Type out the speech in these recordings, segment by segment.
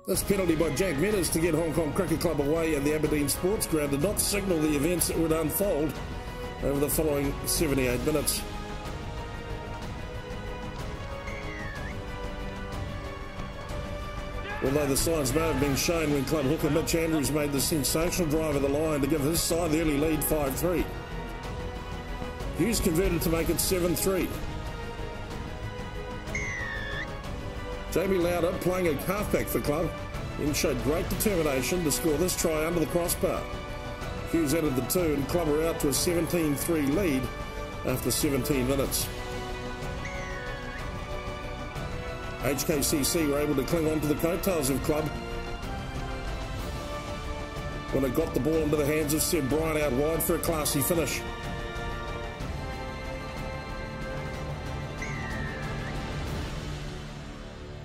This penalty by Jack Meadows to get Hong Kong Cricket Club away at the Aberdeen Sports Ground did not signal the events that would unfold over the following 78 minutes. Although the signs may have been shown when club hooker Mitch Andrews made the sensational drive of the line to give his side the early lead 5-3. Hughes converted to make it 7-3. Jamie Lauder, playing a halfback for club, then showed great determination to score this try under the crossbar. Hughes added the 2 and club were out to a 17-3 lead after 17 minutes. HKCC were able to cling on to the coattails of club when it got the ball into the hands of Seb Bryan out wide for a classy finish.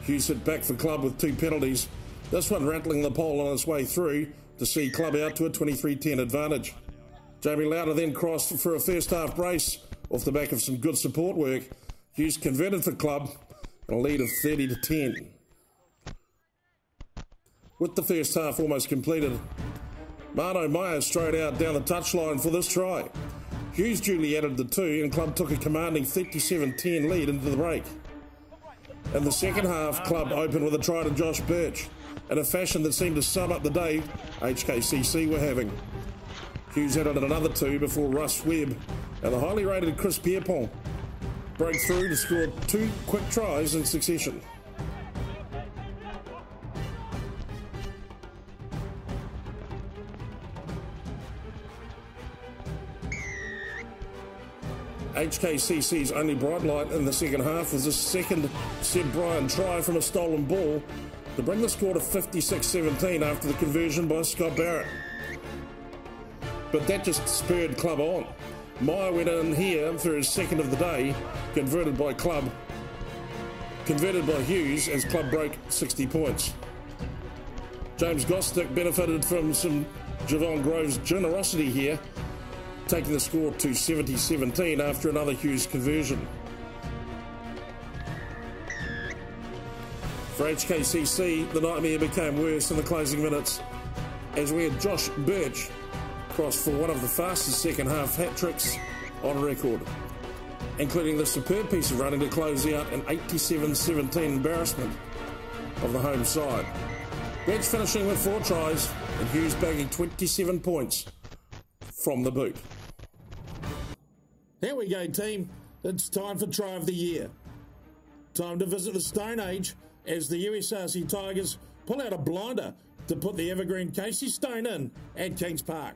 Hughes hit back for club with 2 penalties, this one rattling the pole on its way through to see club out to a 23-10 advantage. Jamie Lauder then crossed for a first half brace off the back of some good support work. Hughes converted for club and a lead of 30-10. With the first half almost completed, Mano Meyer strode out down the touchline for this try. Hughes duly added the 2 and club took a commanding 37-10 lead into the break. In the second half, club opened with a try to Josh Birch in a fashion that seemed to sum up the day HKCC were having. Hughes added another 2 before Russ Webb and the highly rated Chris Pierpont broke through to score 2 quick tries in succession. HKCC's only bright light in the second half was a second Seb Bryan try from a stolen ball to bring the score to 56-17 after the conversion by Scott Barrett. But that just spurred club on. Meyer went in here for his second of the day, converted by Hughes as club broke 60 points. James Gostick benefited from some Javon Grove's generosity here, taking the score to 70-17 after another Hughes conversion. For HKCC, the nightmare became worse in the closing minutes as we had Josh Birch cross for one of the fastest second half hat-tricks on record, including the superb piece of running to close out an 87-17 embarrassment of the home side. Birch finishing with 4 tries and Hughes bagging 27 points from the boot. Here we go, team. It's time for Try of the Year. Time to visit the Stone Age as the USRC Tigers pull out a blinder to put the evergreen Casey Stone in at Kings Park.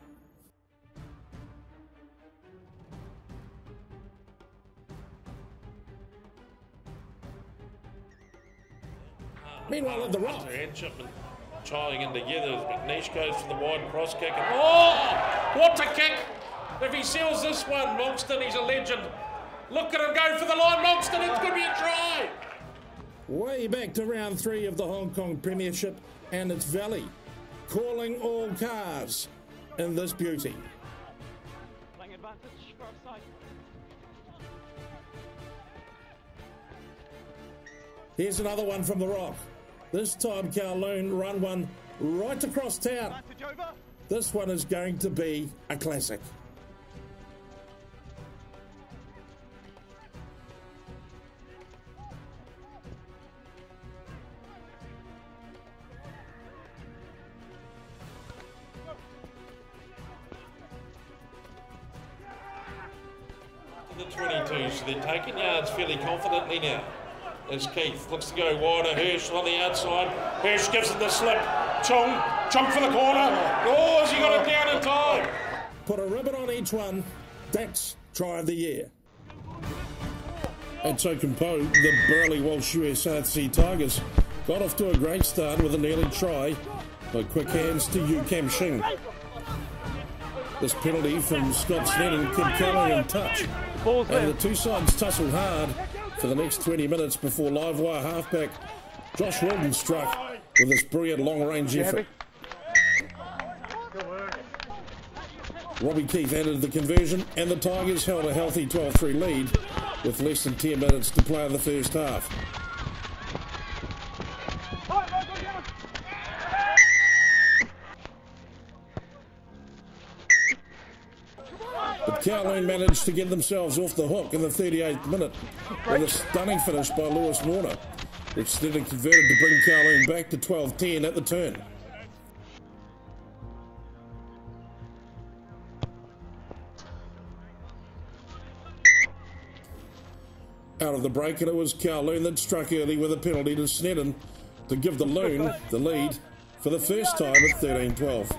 Meanwhile at the Rock. Tying in together as McNeish goes for the wide cross kick. And oh, what a kick! If he seals this one, Monkston, he's a legend. Look at him go for the line, Monkston, it's going to be a try! Way back to round 3 of the Hong Kong Premiership, and it's Valley calling all cars in this beauty. Playing advantage for offside. Here's another one from the Rock. This time Kowloon run one right across town. This one is going to be a classic. The 22, so they're taking yards fairly confidently now. As Keith looks to go wider, Hirsch on the outside. Hirsch gives it the slip. Chong for the corner. Oh, has he got it down in time? Put a ribbon on each one. That's Try of the Year. And so composed, the burly Walsh USRC Tigers got off to a great start with an early try by quick hands to Yu Kam Shing. This penalty from Scott Sneddon and Kid Kelly in touch. And the two sides tussled hard for the next 20 minutes before live wire halfback Josh Walden struck with this brilliant long-range effort. Robbie Keith added the conversion and the Tigers held a healthy 12-3 lead with less than 10 minutes to play in the first half. Kowloon managed to get themselves off the hook in the 38th minute with a stunning finish by Lewis Warner, which then converted to bring Kowloon back to 12-10 at the turn. Out of the break, and it was Kowloon that struck early with a penalty to Snedden to give the Loon the lead for the first time at 13-12.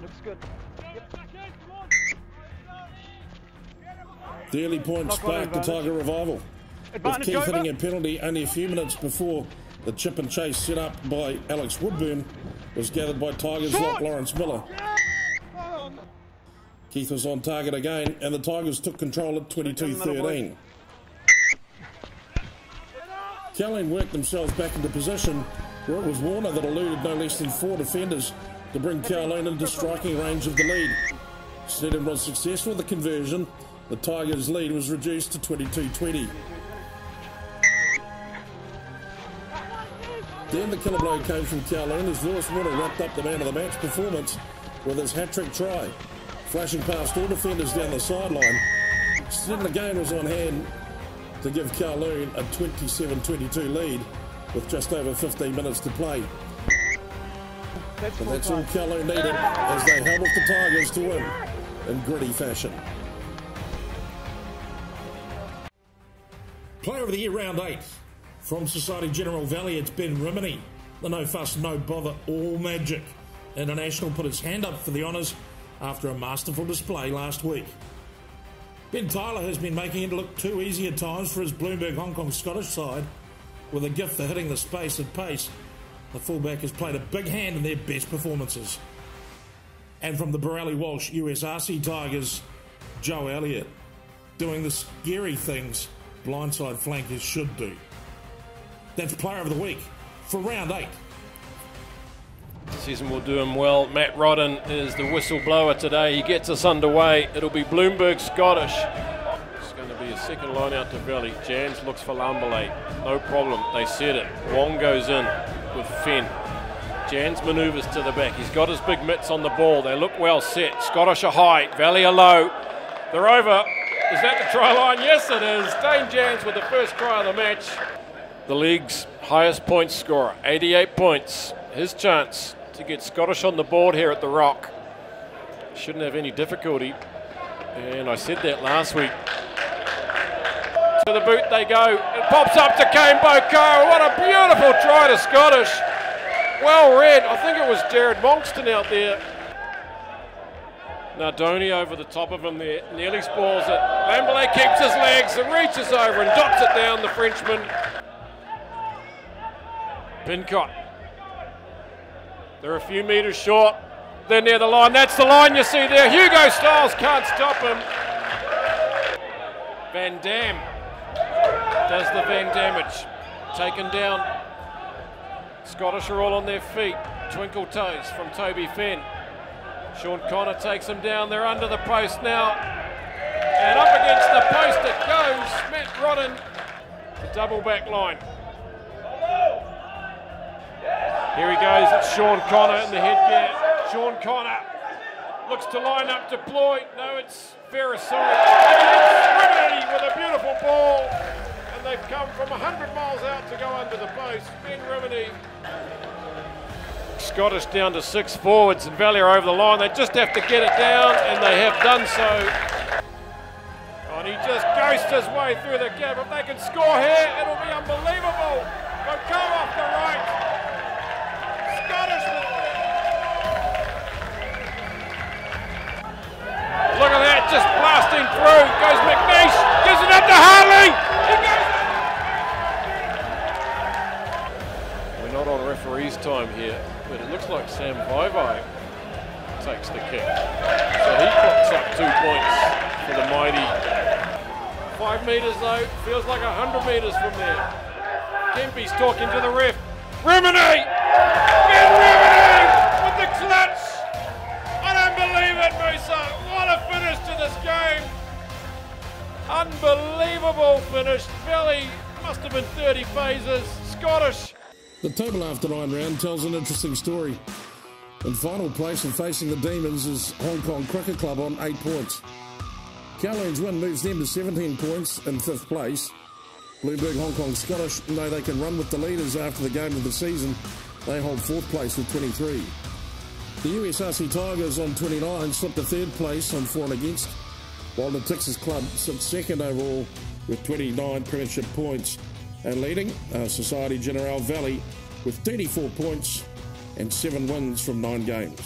Looks good. Yep. The early point sparked the Tiger revival, with Keith hitting a penalty only a few minutes before the chip and chase set up by Alex Woodburn was gathered by Tigers lock Lawrence Miller. Keith was on target again, and the Tigers took control at 22-13. Kowloon worked themselves back into position, where it was Warner that eluded no less than 4 defenders to bring Kowloon into striking range of the lead. Snedden was successful with the conversion. The Tigers' lead was reduced to 22-20. Then the killer blow came from Kowloon as Lewis Warner wrapped up the man of the match performance with his hat-trick try, flashing past all defenders down the sideline. Snedden again was on hand to give Kowloon a 27-22 lead with just over 15 minutes to play. But that's all Kowloon needed as they held off the Tigers to win in gritty fashion. Player of the Year round 8. From Society General Valley, it's Ben Rimini. The no fuss, no bother, all magic. International put his hand up for the honours after a masterful display last week. Ben Tyler has been making it look too easy at times for his Bloomberg Hong Kong Scottish side. With a gift for hitting the space at pace, the fullback has played a big hand in their best performances. And from the Borelli Walsh USRC Tigers, Joe Elliott, doing the scary things blindside flankers should do. That's Player of the Week for round 8. Season will do him well. Matt Rodden is the whistleblower today. He gets us underway. It'll be Bloomberg Scottish. It's going to be a second line out to Valley. Jans looks for Lamberley. No problem. They set it. Wong goes in with Fenn. Jans manoeuvres to the back. He's got his big mitts on the ball. They look well set. Scottish are high. Valley are low. They're over. Is that the try line? Yes, it is. Dane Jans with the first try of the match. The league's highest point scorer, 88 points. His chance to get Scottish on the board here at the Rock. Shouldn't have any difficulty. And I said that last week. To the boot they go. It pops up to Kane Boko. What a beautiful try to Scottish. Well read. I think it was Jared Monkston out there. Nardoni over the top of him there. Nearly spoils it. Lamberley keeps his legs and reaches over and dots it down, the Frenchman. Pincott. They're a few metres short. They're near the line. That's the line you see there. Hugo Stiles can't stop him. Van Dam does the Van Damage. Taken down. Scottish are all on their feet. Twinkle toes from Toby Fenn. Sean Connor takes him down. They're under the post now. And up against the post it goes. Matt Rodden, the double back line. Here he goes, it's Sean Connor in the headgear. Sean Connor looks to line up deploy. No, it's Ferrisoli. And it's Rimini with a beautiful ball. And they've come from 100 miles out to go under the post. Ben Rimini. Scottish down to 6 forwards and Valley are over the line. They just have to get it down and they have done so. And he just ghosted his way through the gap. If they can score here, it'll be unbelievable. But go off the right. Look at that, just blasting through. Goes McNeish, gives it up to Harley. We're not on referee's time here, but it looks like Sam Vaivai takes the kick. So he clocks up 2 points for the mighty. 5 metres though, feels like 100 metres from there. Kempy's talking to the ref. Rimini! Ben Rimini with the clutch! I don't believe it, Musa. What a finish to this game. Unbelievable finish. Valley must have been 30 phases. Scottish. The table after 9 round tells an interesting story. In final place and facing the Demons is Hong Kong Cricket Club on 8 points. Kowloon's win moves them to 17 points in 5th place. Bloomberg Hong Kong Scottish know they can run with the leaders after the game of the season. They hold 4th place with 23. The USRC Tigers on 29 slipped to 3rd place on 4 and against, while the Texas Club sits 2nd overall with 29 Premiership points, and leading Society Generale Valley with 34 points and 7 wins from 9 games.